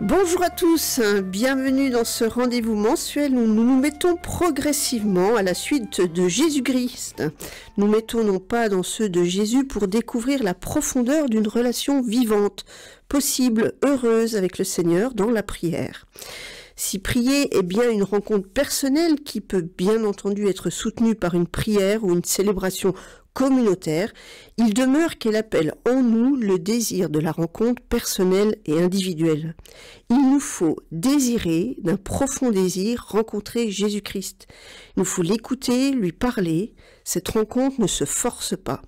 Bonjour à tous, bienvenue dans ce rendez-vous mensuel où nous nous mettons progressivement à la suite de Jésus-Christ. Nous mettons non pas dans ceux de Jésus pour découvrir la profondeur d'une relation vivante, possible, heureuse avec le Seigneur dans la prière. Si prier est bien une rencontre personnelle qui peut bien entendu être soutenue par une prière ou une célébration communautaire, il demeure qu'elle appelle en nous le désir de la rencontre personnelle et individuelle. Il nous faut désirer, d'un profond désir, rencontrer Jésus-Christ. Il nous faut l'écouter, lui parler. Cette rencontre ne se force pas.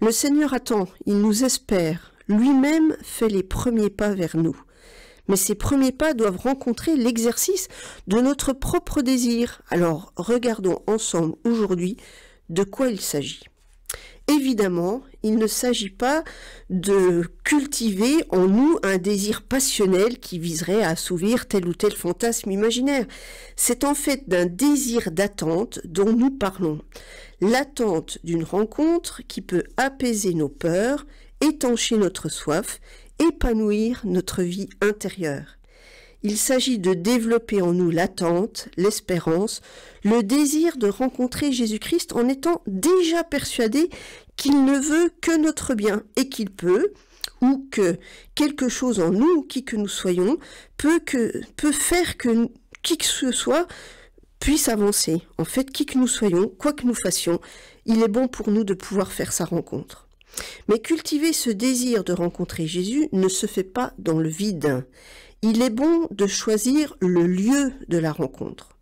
Le Seigneur attend, il nous espère. Lui-même fait les premiers pas vers nous. Mais ces premiers pas doivent rencontrer l'exercice de notre propre désir. Alors, regardons ensemble aujourd'hui de quoi il s'agit. Évidemment, il ne s'agit pas de cultiver en nous un désir passionnel qui viserait à assouvir tel ou tel fantasme imaginaire. C'est en fait d'un désir d'attente dont nous parlons. L'attente d'une rencontre qui peut apaiser nos peurs, étancher notre soif, épanouir notre vie intérieure. Il s'agit de développer en nous l'attente, l'espérance, le désir de rencontrer Jésus-Christ en étant déjà persuadé qu'il ne veut que notre bien et qu'il peut, ou que quelque chose en nous, qui que nous soyons, peut faire que qui que ce soit puisse avancer. En fait, qui que nous soyons, quoi que nous fassions, il est bon pour nous de pouvoir faire sa rencontre. Mais cultiver ce désir de rencontrer Jésus ne se fait pas dans le vide. Il est bon de choisir le lieu de la rencontre.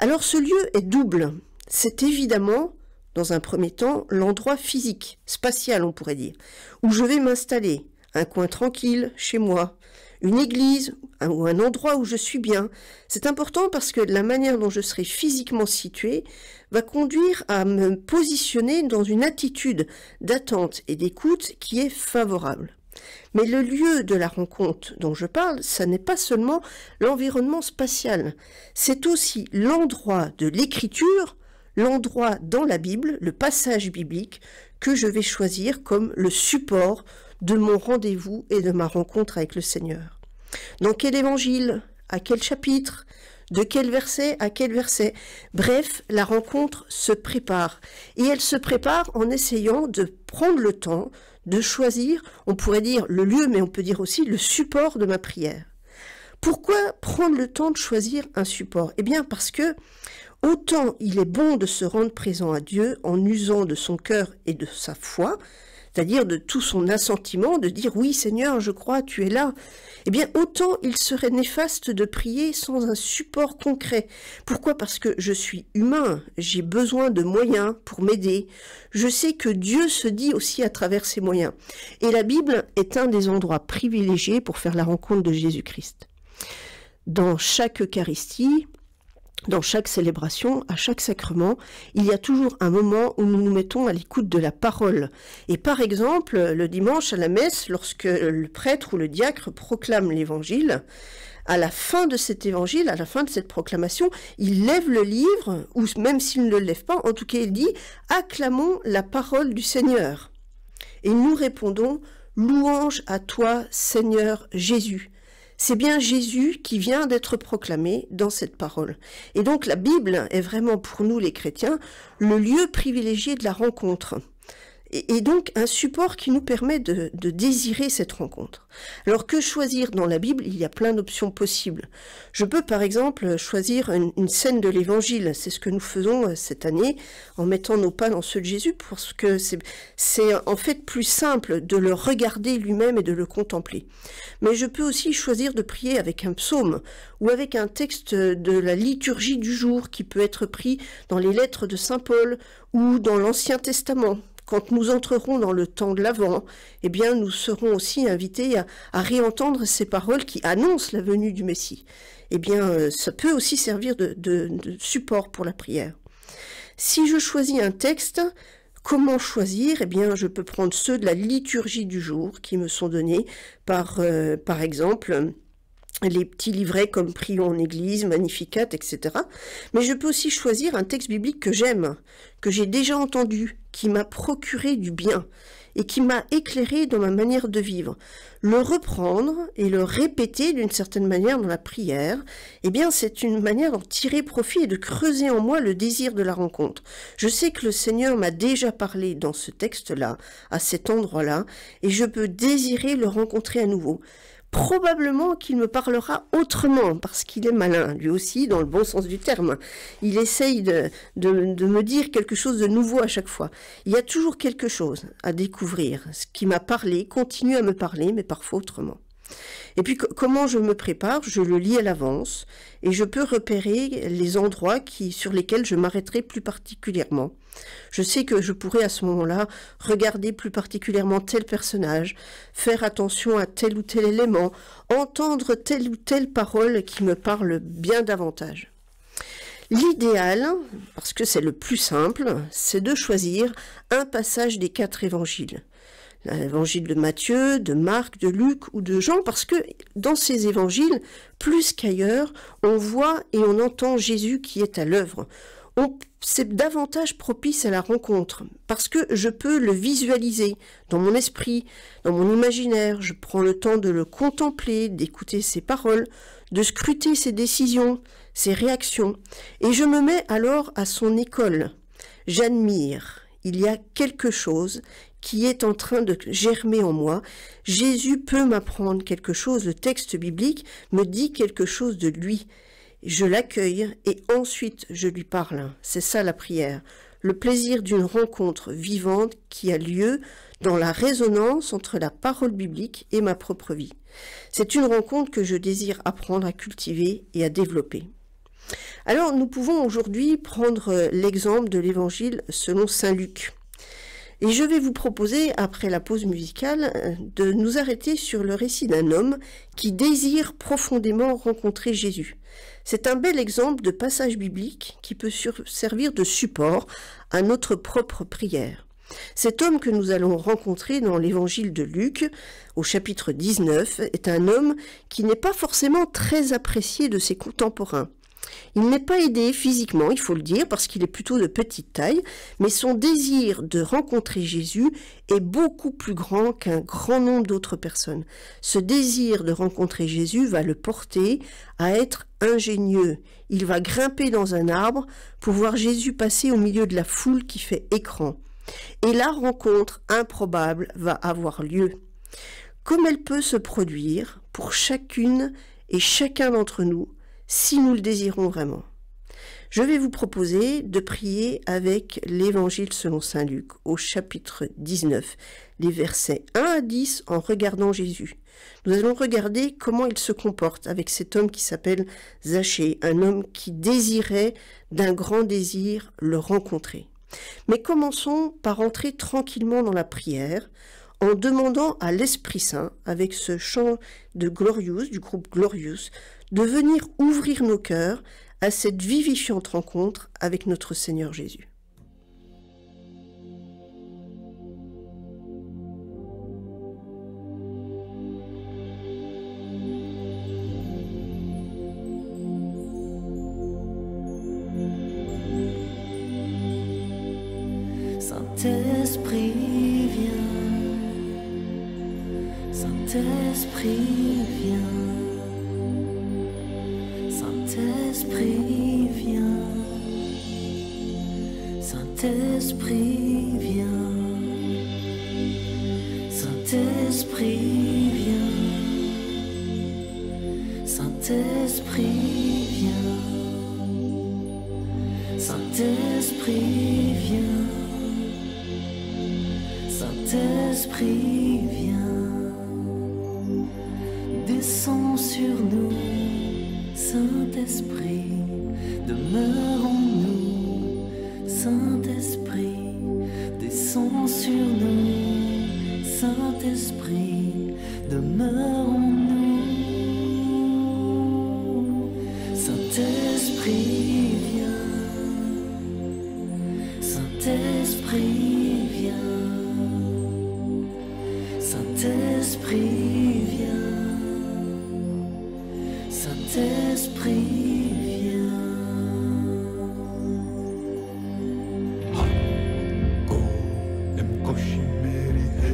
Alors ce lieu est double. C'est évidemment, dans un premier temps, l'endroit physique, spatial on pourrait dire, où je vais m'installer, un coin tranquille, chez moi, une église ou un endroit où je suis bien. C'est important parce que la manière dont je serai physiquement située va conduire à me positionner dans une attitude d'attente et d'écoute qui est favorable. Mais le lieu de la rencontre dont je parle, ça n'est pas seulement l'environnement spatial, c'est aussi l'endroit de l'écriture, l'endroit dans la Bible, le passage biblique, que je vais choisir comme le support de mon rendez-vous et de ma rencontre avec le Seigneur. Dans quel évangile? À quel chapitre? De quel verset à quel verset? Bref, la rencontre se prépare. Et elle se prépare en essayant de prendre le temps de choisir, on pourrait dire le lieu, mais on peut dire aussi le support de ma prière. Pourquoi prendre le temps de choisir un support? Eh bien parce que autant il est bon de se rendre présent à Dieu en usant de son cœur et de sa foi, c'est-à-dire de tout son assentiment, de dire « Oui Seigneur, je crois, tu es là », eh bien autant il serait néfaste de prier sans un support concret. Pourquoi? Parce que je suis humain, j'ai besoin de moyens pour m'aider. Je sais que Dieu se dit aussi à travers ses moyens. Et la Bible est un des endroits privilégiés pour faire la rencontre de Jésus-Christ. Dans chaque Eucharistie, dans chaque célébration, à chaque sacrement, il y a toujours un moment où nous nous mettons à l'écoute de la parole. Et par exemple, le dimanche à la messe, lorsque le prêtre ou le diacre proclame l'évangile, à la fin de cet évangile, à la fin de cette proclamation, il lève le livre, ou même s'il ne le lève pas, en tout cas il dit « Acclamons la parole du Seigneur ». Et nous répondons « Louange à toi, Seigneur Jésus ». C'est bien Jésus qui vient d'être proclamé dans cette parole. Et donc la Bible est vraiment pour nous les chrétiens le lieu privilégié de la rencontre. Et donc un support qui nous permet de désirer cette rencontre. Alors que choisir dans la Bible? Il y a plein d'options possibles. Je peux par exemple choisir une scène de l'Évangile. C'est ce que nous faisons cette année en mettant nos pas dans ceux de Jésus, parce que c'est en fait plus simple de le regarder lui-même et de le contempler. Mais je peux aussi choisir de prier avec un psaume ou avec un texte de la liturgie du jour qui peut être pris dans les lettres de Saint Paul ou dans l'Ancien Testament. Quand nous entrerons dans le temps de l'Avent, eh bien, nous serons aussi invités à réentendre ces paroles qui annoncent la venue du Messie. Eh bien, ça peut aussi servir de support pour la prière. Si je choisis un texte, comment choisir? Eh bien, je peux prendre ceux de la liturgie du jour qui me sont donnés par exemple, les petits livrets comme Prions en Église, Magnificat, etc. Mais je peux aussi choisir un texte biblique que j'aime, que j'ai déjà entendu, qui m'a procuré du bien. et qui m'a éclairé dans ma manière de vivre. Le reprendre et le répéter d'une certaine manière dans la prière, eh bien c'est une manière d'en tirer profit et de creuser en moi le désir de la rencontre. Je sais que le Seigneur m'a déjà parlé dans ce texte-là, à cet endroit-là, et je peux désirer le rencontrer à nouveau. Probablement qu'il me parlera autrement, parce qu'il est malin, lui aussi, dans le bon sens du terme. Il essaye de me dire quelque chose de nouveau à chaque fois. Il y a toujours quelque chose à découvrir. Ce qui m'a parlé continue à me parler, mais parfois autrement. Et puis comment je me prépare? Je le lis à l'avance et je peux repérer les endroits sur lesquels je m'arrêterai plus particulièrement. Je sais que je pourrais à ce moment-là regarder plus particulièrement tel personnage, faire attention à tel ou tel élément, entendre telle ou telle parole qui me parle bien davantage. L'idéal, parce que c'est le plus simple, c'est de choisir un passage des 4 évangiles. L'évangile de Matthieu, de Marc, de Luc ou de Jean, parce que dans ces évangiles, plus qu'ailleurs, on voit et on entend Jésus qui est à l'œuvre. C'est davantage propice à la rencontre, parce que je peux le visualiser dans mon esprit, dans mon imaginaire. Je prends le temps de le contempler, d'écouter ses paroles, de scruter ses décisions, ses réactions, et je me mets alors à son école. J'admire. Il y a quelque chose qui est en train de germer en moi. Jésus peut m'apprendre quelque chose, le texte biblique me dit quelque chose de lui. Je l'accueille et ensuite je lui parle. C'est ça la prière, le plaisir d'une rencontre vivante qui a lieu dans la résonance entre la parole biblique et ma propre vie. C'est une rencontre que je désire apprendre à cultiver et à développer. Alors nous pouvons aujourd'hui prendre l'exemple de l'évangile selon saint Luc. Et je vais vous proposer, après la pause musicale, de nous arrêter sur le récit d'un homme qui désire profondément rencontrer Jésus. C'est un bel exemple de passage biblique qui peut servir de support à notre propre prière. Cet homme que nous allons rencontrer dans l'évangile de Luc, au chapitre 19, est un homme qui n'est pas forcément très apprécié de ses contemporains. Il n'est pas aidé physiquement, il faut le dire, parce qu'il est plutôt de petite taille, mais son désir de rencontrer Jésus est beaucoup plus grand qu'un grand nombre d'autres personnes. Ce désir de rencontrer Jésus va le porter à être ingénieux. Il va grimper dans un arbre pour voir Jésus passer au milieu de la foule qui fait écran. Et la rencontre improbable va avoir lieu. Comme elle peut se produire pour chacune et chacun d'entre nous, si nous le désirons vraiment. Je vais vous proposer de prier avec l'évangile selon saint Luc au chapitre 19, les versets 1 à 10 en regardant Jésus. Nous allons regarder comment il se comporte avec cet homme qui s'appelle Zachée, un homme qui désirait d'un grand désir le rencontrer. Mais commençons par entrer tranquillement dans la prière en demandant à l'Esprit Saint, avec ce chant de Glorious, du groupe Glorious, de venir ouvrir nos cœurs à cette vivifiante rencontre avec notre Seigneur Jésus. Saint-Esprit, viens. Saint-Esprit, viens. Saint-Esprit, viens. Saint-Esprit, viens. Saint-Esprit, viens. Saint-Esprit, viens. Saint-Esprit, viens. Saint-Esprit, viens. Descends sur nous. Saint-Esprit, demeure en nous. Saint-Esprit, descends sur nous. Saint-Esprit, demeure en nous. Saint-Esprit, viens. Saint-Esprit, viens. Saint-Esprit, viens. Saint-Esprit, viens. Hakko em koshimeri he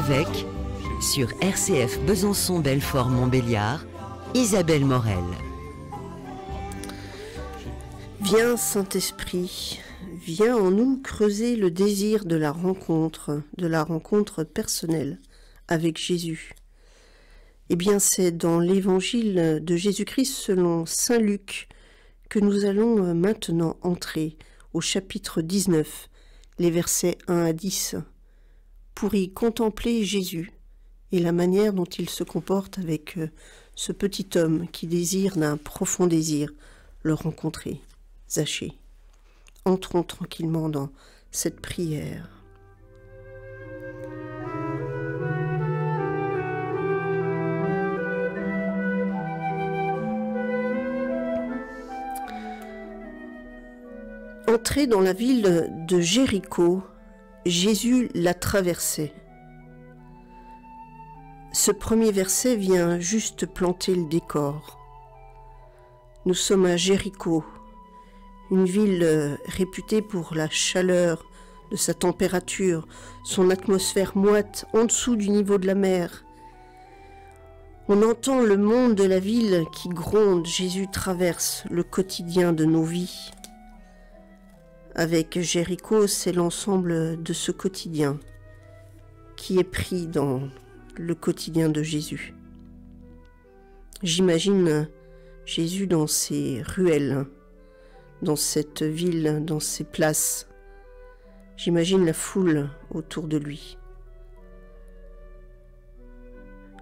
Avec, sur RCF Besançon-Belfort-Montbéliard, Isabelle Morel. Viens Saint-Esprit, viens en nous creuser le désir de la rencontre personnelle avec Jésus. Eh bien, c'est dans l'évangile de Jésus-Christ selon saint Luc que nous allons maintenant entrer au chapitre 19, les versets 1 à 10, pour y contempler Jésus et la manière dont il se comporte avec ce petit homme qui désire d'un profond désir le rencontrer, Zachée. Entrons tranquillement dans cette prière. Entré dans la ville de Jéricho, Jésus la traversait. Ce premier verset vient juste planter le décor. Nous sommes à Jéricho, une ville réputée pour la chaleur de sa température, son atmosphère moite en dessous du niveau de la mer. On entend le monde de la ville qui gronde. Jésus traverse le quotidien de nos vies. Avec Jéricho, c'est l'ensemble de ce quotidien qui est pris dans le quotidien de Jésus. J'imagine Jésus dans ses ruelles, dans cette ville, dans ses places. J'imagine la foule autour de lui.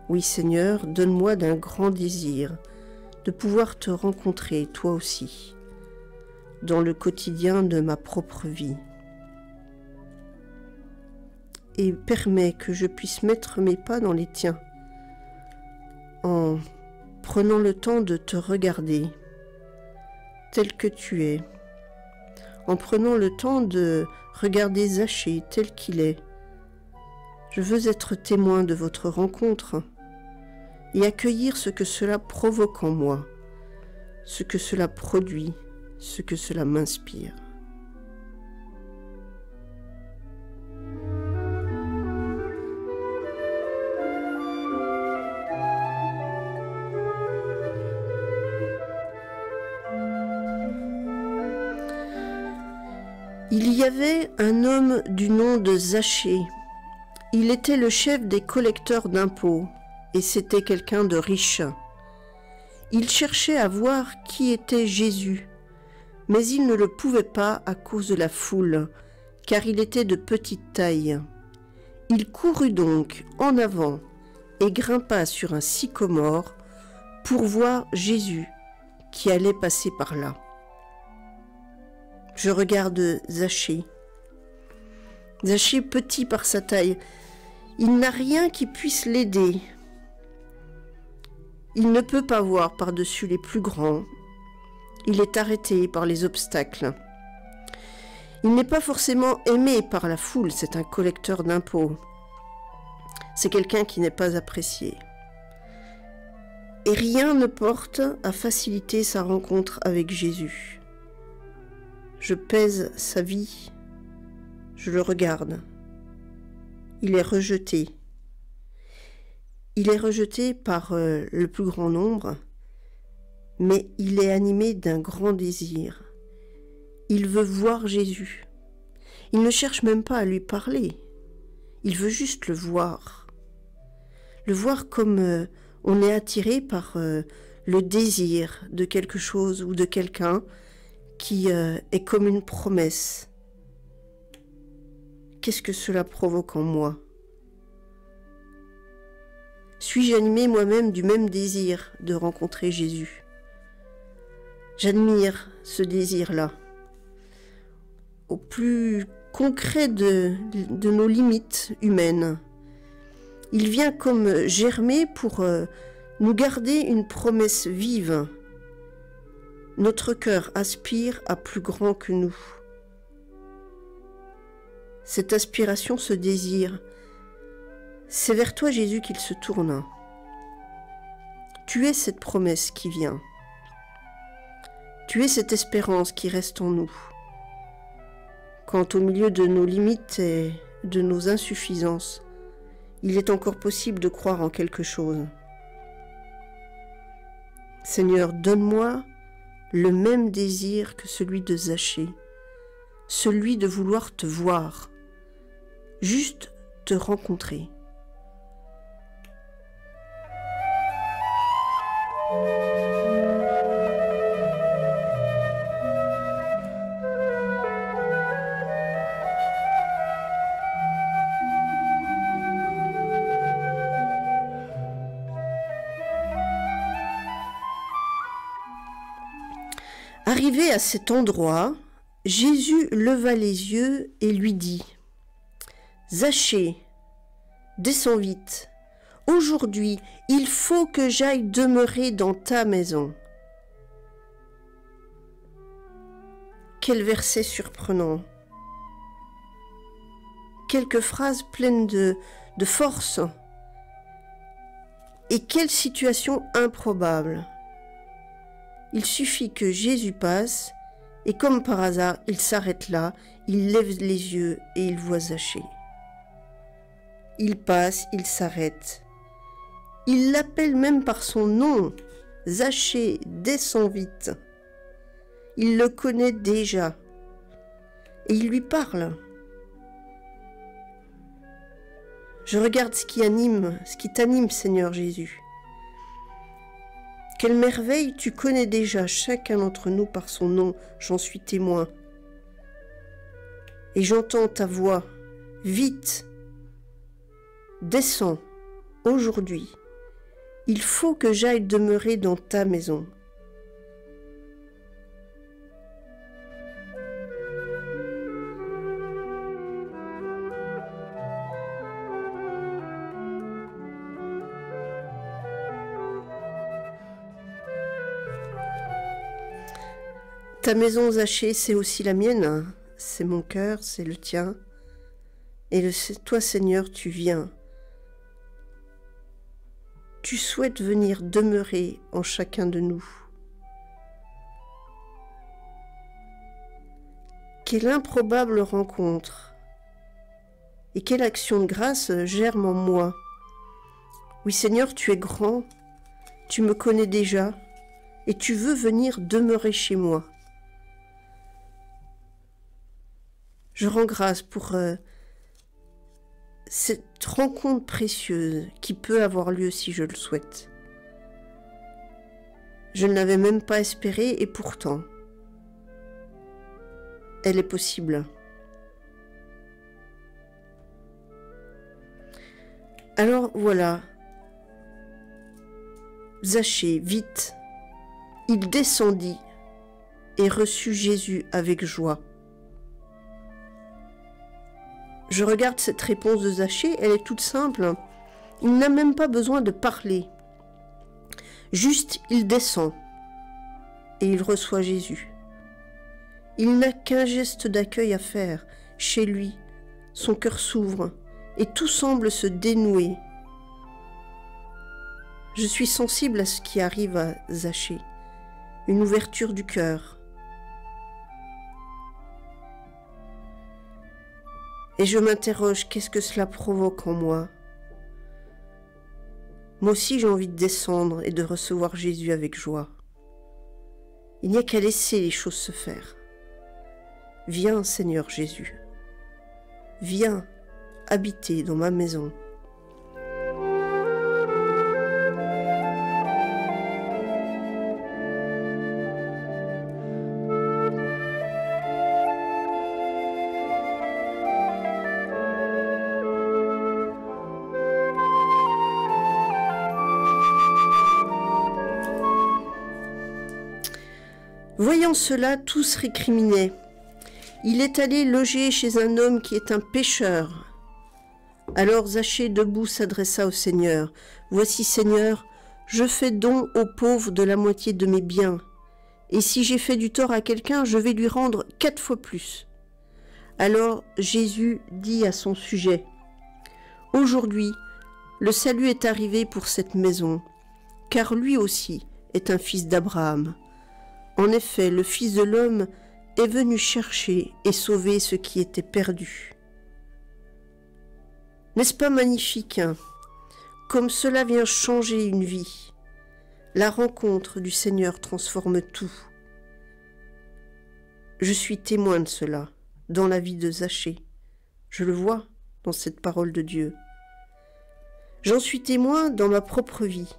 Oui Seigneur, donne-moi d'un grand désir de pouvoir te rencontrer, toi aussi, dans le quotidien de ma propre vie. Et permets que je puisse mettre mes pas dans les tiens, en prenant le temps de te regarder tel que tu es, en prenant le temps de regarder Zachée tel qu'il est. Je veux être témoin de votre rencontre et accueillir ce que cela provoque en moi, ce que cela produit, ce que cela m'inspire. Il y avait un homme du nom de Zachée. Il était le chef des collecteurs d'impôts et c'était quelqu'un de riche. Il cherchait à voir qui était Jésus, mais il ne le pouvait pas à cause de la foule, car il était de petite taille. Il courut donc en avant et grimpa sur un sycomore pour voir Jésus qui allait passer par là. Je regarde Zachée. Zachée, petit par sa taille, il n'a rien qui puisse l'aider. Il ne peut pas voir par-dessus les plus grands. Il est arrêté par les obstacles. Il n'est pas forcément aimé par la foule, c'est un collecteur d'impôts. C'est quelqu'un qui n'est pas apprécié. Et rien ne porte à faciliter sa rencontre avec Jésus. Je pèse sa vie, je le regarde. Il est rejeté. Il est rejeté par le plus grand nombre, mais il est animé d'un grand désir. Il veut voir Jésus. Il ne cherche même pas à lui parler. Il veut juste le voir. Le voir comme on est attiré par le désir de quelque chose ou de quelqu'un qui est comme une promesse. Qu'est-ce que cela provoque en moi? Suis-je animé moi-même du même désir de rencontrer Jésus? J'admire ce désir-là. Au plus concret de nos limites humaines. Il vient comme germer pour nous garder une promesse vive. Notre cœur aspire à plus grand que nous. Cette aspiration, ce désir, c'est vers toi, Jésus, qu'il se tourne. Tu es cette promesse qui vient. Tu es cette espérance qui reste en nous. Quand au milieu de nos limites et de nos insuffisances, il est encore possible de croire en quelque chose. Seigneur, donne-moi le même désir que celui de Zachée, celui de vouloir te voir, juste te rencontrer. Arrivé à cet endroit, Jésus leva les yeux et lui dit « Zachée, descends vite. Aujourd'hui, il faut que j'aille demeurer dans ta maison. » Quel verset surprenant! Quelques phrases pleines de force. Et quelle situation improbable! Il suffit que Jésus passe, et comme par hasard, il s'arrête là, il lève les yeux et il voit Zachée. Il passe, il s'arrête. Il l'appelle même par son nom. Zachée, descends vite. Il le connaît déjà. Et il lui parle. Je regarde ce qui t'anime, Seigneur Jésus. Quelle merveille, tu connais déjà chacun d'entre nous par son nom, j'en suis témoin. Et j'entends ta voix, vite, descends, aujourd'hui, il faut que j'aille demeurer dans ta maison. Ta maison, Zachée, c'est aussi la mienne, c'est mon cœur, c'est le tien. Et toi, Seigneur, tu viens. Tu souhaites venir demeurer en chacun de nous. Quelle improbable rencontre! Et quelle action de grâce germe en moi! Oui, Seigneur, tu es grand, tu me connais déjà, et tu veux venir demeurer chez moi. Je rends grâce pour cette rencontre précieuse qui peut avoir lieu si je le souhaite. Je ne l'avais même pas espérée et pourtant, elle est possible. Alors voilà, Zachée, vite, il descendit et reçut Jésus avec joie. Je regarde cette réponse de Zachée, elle est toute simple. Il n'a même pas besoin de parler. Juste, il descend et il reçoit Jésus. Il n'a qu'un geste d'accueil à faire. Chez lui, son cœur s'ouvre et tout semble se dénouer. Je suis sensible à ce qui arrive à Zachée. Une ouverture du cœur. Et je m'interroge, qu'est-ce que cela provoque en moi? Moi aussi j'ai envie de descendre et de recevoir Jésus avec joie. Il n'y a qu'à laisser les choses se faire. Viens, Seigneur Jésus. Viens habiter dans ma maison. Voyant cela, tous récriminaient. Il est allé loger chez un homme qui est un pécheur. Alors Zachée debout s'adressa au Seigneur. Voici, Seigneur, je fais don aux pauvres de la moitié de mes biens. Et si j'ai fait du tort à quelqu'un, je vais lui rendre 4 fois plus. Alors Jésus dit à son sujet, aujourd'hui, le salut est arrivé pour cette maison, car lui aussi est un fils d'Abraham. En effet, le Fils de l'homme est venu chercher et sauver ce qui était perdu. N'est-ce pas magnifique, hein? Comme cela vient changer une vie. La rencontre du Seigneur transforme tout. Je suis témoin de cela dans la vie de Zachée. Je le vois dans cette parole de Dieu. J'en suis témoin dans ma propre vie.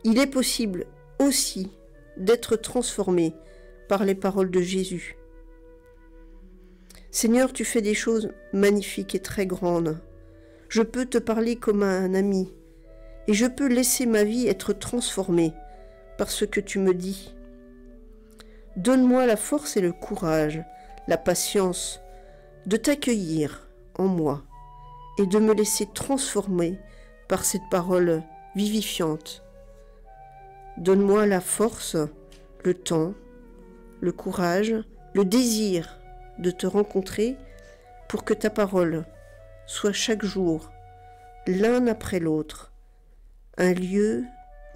Il est possible aussi d'être transformé par les paroles de Jésus. Seigneur, tu fais des choses magnifiques et très grandes. Je peux te parler comme à un ami et je peux laisser ma vie être transformée par ce que tu me dis. Donne-moi la force et le courage, la patience de t'accueillir en moi et de me laisser transformer par cette parole vivifiante. Donne-moi la force, le temps, le courage, le désir de te rencontrer pour que ta parole soit chaque jour, l'un après l'autre, un lieu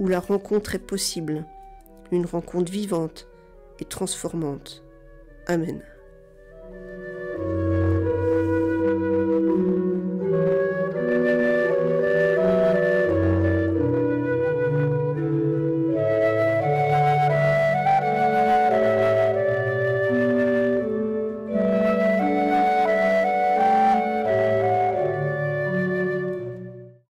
où la rencontre est possible, une rencontre vivante et transformante. Amen.